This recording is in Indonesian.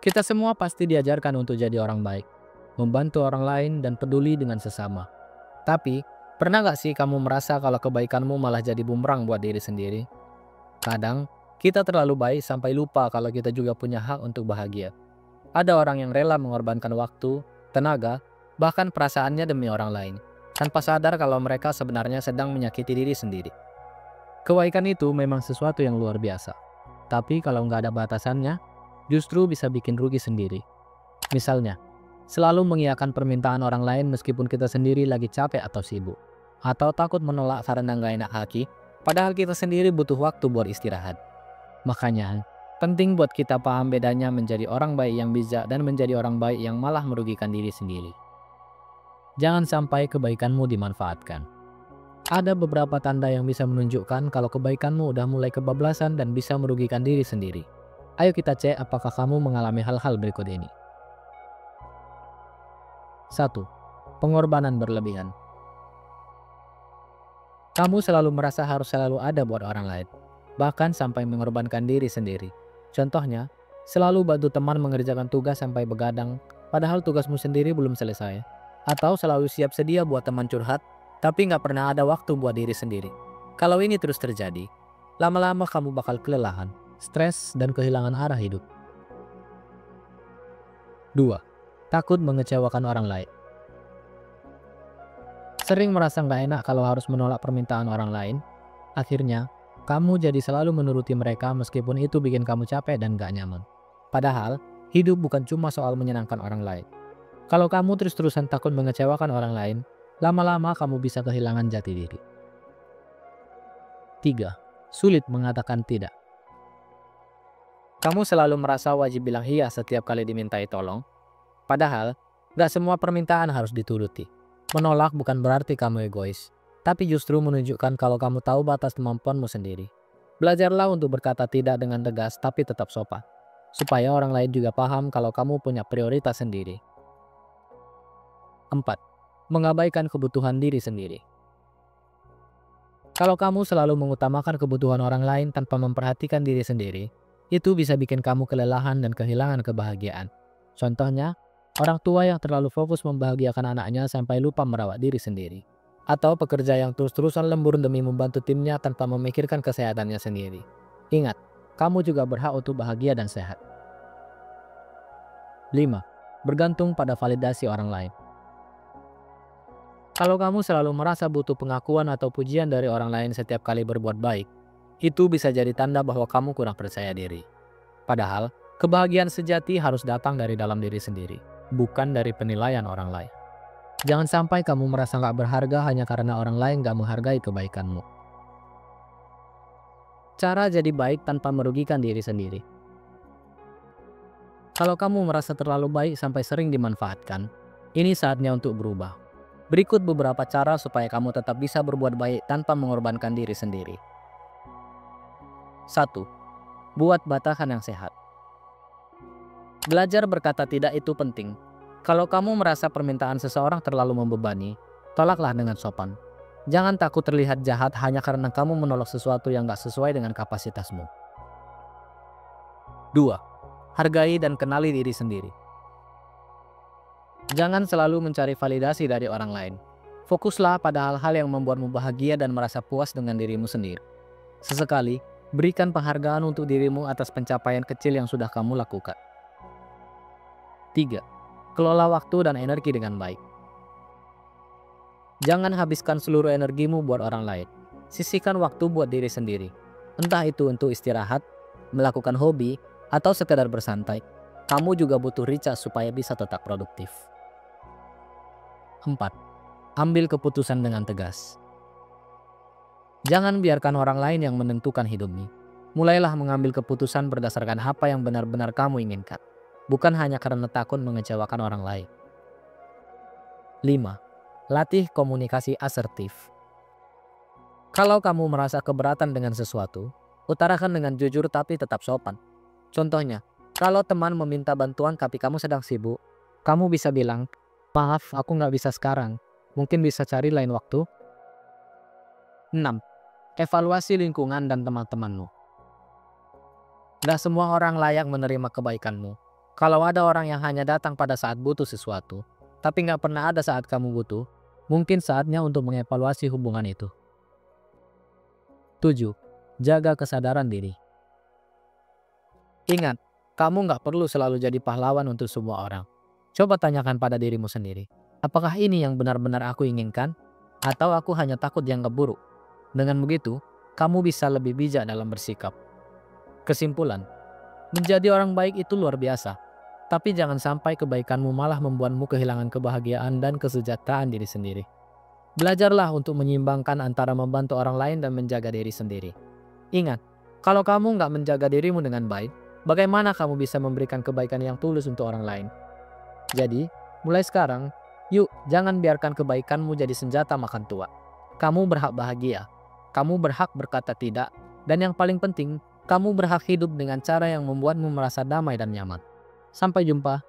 Kita semua pasti diajarkan untuk jadi orang baik, membantu orang lain dan peduli dengan sesama. Tapi, pernah gak sih kamu merasa kalau kebaikanmu malah jadi bumerang buat diri sendiri? Kadang, kita terlalu baik sampai lupa kalau kita juga punya hak untuk bahagia. Ada orang yang rela mengorbankan waktu, tenaga, bahkan perasaannya demi orang lain, tanpa sadar kalau mereka sebenarnya sedang menyakiti diri sendiri. Kebaikan itu memang sesuatu yang luar biasa. Tapi kalau nggak ada batasannya, justru bisa bikin rugi sendiri. Misalnya, selalu mengiyakan permintaan orang lain meskipun kita sendiri lagi capek atau sibuk. Atau takut menolak karena nggak enak hati, padahal kita sendiri butuh waktu buat istirahat. Makanya, penting buat kita paham bedanya menjadi orang baik yang bijak dan menjadi orang baik yang malah merugikan diri sendiri. Jangan sampai kebaikanmu dimanfaatkan. Ada beberapa tanda yang bisa menunjukkan kalau kebaikanmu udah mulai kebablasan dan bisa merugikan diri sendiri. Ayo kita cek apakah kamu mengalami hal-hal berikut ini. 1. Pengorbanan berlebihan. Kamu selalu merasa harus selalu ada buat orang lain, bahkan sampai mengorbankan diri sendiri. Contohnya, selalu bantu teman mengerjakan tugas sampai begadang, padahal tugasmu sendiri belum selesai. Atau selalu siap sedia buat teman curhat, tapi nggak pernah ada waktu buat diri sendiri. Kalau ini terus terjadi, lama-lama kamu bakal kelelahan, stres, dan kehilangan arah hidup. 2. Takut mengecewakan orang lain. Sering merasa nggak enak kalau harus menolak permintaan orang lain. Akhirnya, kamu jadi selalu menuruti mereka meskipun itu bikin kamu capek dan gak nyaman. Padahal, hidup bukan cuma soal menyenangkan orang lain. Kalau kamu terus-terusan takut mengecewakan orang lain, lama-lama kamu bisa kehilangan jati diri. 3. Sulit mengatakan tidak. Kamu selalu merasa wajib bilang iya setiap kali dimintai tolong. Padahal, gak semua permintaan harus dituruti. Menolak bukan berarti kamu egois, tapi justru menunjukkan kalau kamu tahu batas kemampuanmu sendiri. Belajarlah untuk berkata tidak dengan tegas tapi tetap sopan, supaya orang lain juga paham kalau kamu punya prioritas sendiri. 4. Mengabaikan kebutuhan diri sendiri. Kalau kamu selalu mengutamakan kebutuhan orang lain tanpa memperhatikan diri sendiri, itu bisa bikin kamu kelelahan dan kehilangan kebahagiaan. Contohnya, orang tua yang terlalu fokus membahagiakan anaknya sampai lupa merawat diri sendiri. Atau pekerja yang terus-terusan lembur demi membantu timnya tanpa memikirkan kesehatannya sendiri. Ingat, kamu juga berhak untuk bahagia dan sehat. 5. Bergantung pada validasi orang lain. Kalau kamu selalu merasa butuh pengakuan atau pujian dari orang lain setiap kali berbuat baik, itu bisa jadi tanda bahwa kamu kurang percaya diri. Padahal, kebahagiaan sejati harus datang dari dalam diri sendiri, bukan dari penilaian orang lain. Jangan sampai kamu merasa gak berharga hanya karena orang lain gak menghargai kebaikanmu. Cara jadi baik tanpa merugikan diri sendiri. Kalau kamu merasa terlalu baik sampai sering dimanfaatkan, ini saatnya untuk berubah. Berikut beberapa cara supaya kamu tetap bisa berbuat baik tanpa mengorbankan diri sendiri. 1. Buat batasan yang sehat. Belajar berkata tidak itu penting. Kalau kamu merasa permintaan seseorang terlalu membebani, tolaklah dengan sopan. Jangan takut terlihat jahat hanya karena kamu menolak sesuatu yang gak sesuai dengan kapasitasmu. 2. Hargai dan kenali diri sendiri. Jangan selalu mencari validasi dari orang lain. Fokuslah pada hal-hal yang membuatmu bahagia dan merasa puas dengan dirimu sendiri. Sesekali, berikan penghargaan untuk dirimu atas pencapaian kecil yang sudah kamu lakukan. 3. Kelola waktu dan energi dengan baik. Jangan habiskan seluruh energimu buat orang lain. Sisihkan waktu buat diri sendiri. Entah itu untuk istirahat, melakukan hobi, atau sekedar bersantai. Kamu juga butuh recharge supaya bisa tetap produktif. 4. Ambil keputusan dengan tegas. Jangan biarkan orang lain yang menentukan hidupmu. Mulailah mengambil keputusan berdasarkan apa yang benar-benar kamu inginkan, bukan hanya karena takut mengecewakan orang lain. 5. Latih komunikasi asertif. Kalau kamu merasa keberatan dengan sesuatu, utarakan dengan jujur tapi tetap sopan. Contohnya, kalau teman meminta bantuan tapi kamu sedang sibuk, kamu bisa bilang, "Maaf, aku nggak bisa sekarang. Mungkin bisa cari lain waktu." 6. Evaluasi lingkungan dan teman-temanmu. Gak semua orang layak menerima kebaikanmu. Kalau ada orang yang hanya datang pada saat butuh sesuatu, tapi nggak pernah ada saat kamu butuh, mungkin saatnya untuk mengevaluasi hubungan itu. 7. Jaga kesadaran diri. Ingat, kamu nggak perlu selalu jadi pahlawan untuk semua orang. Coba tanyakan pada dirimu sendiri, apakah ini yang benar-benar aku inginkan? Atau aku hanya takut dianggap buruk? Dengan begitu, kamu bisa lebih bijak dalam bersikap. Kesimpulan, menjadi orang baik itu luar biasa. Tapi jangan sampai kebaikanmu malah membuatmu kehilangan kebahagiaan dan kesejahteraan diri sendiri. Belajarlah untuk menyeimbangkan antara membantu orang lain dan menjaga diri sendiri. Ingat, kalau kamu nggak menjaga dirimu dengan baik, bagaimana kamu bisa memberikan kebaikan yang tulus untuk orang lain? Jadi, mulai sekarang, yuk jangan biarkan kebaikanmu jadi senjata makan tua. Kamu berhak bahagia, kamu berhak berkata tidak, dan yang paling penting, kamu berhak hidup dengan cara yang membuatmu merasa damai dan nyaman. Sampai jumpa.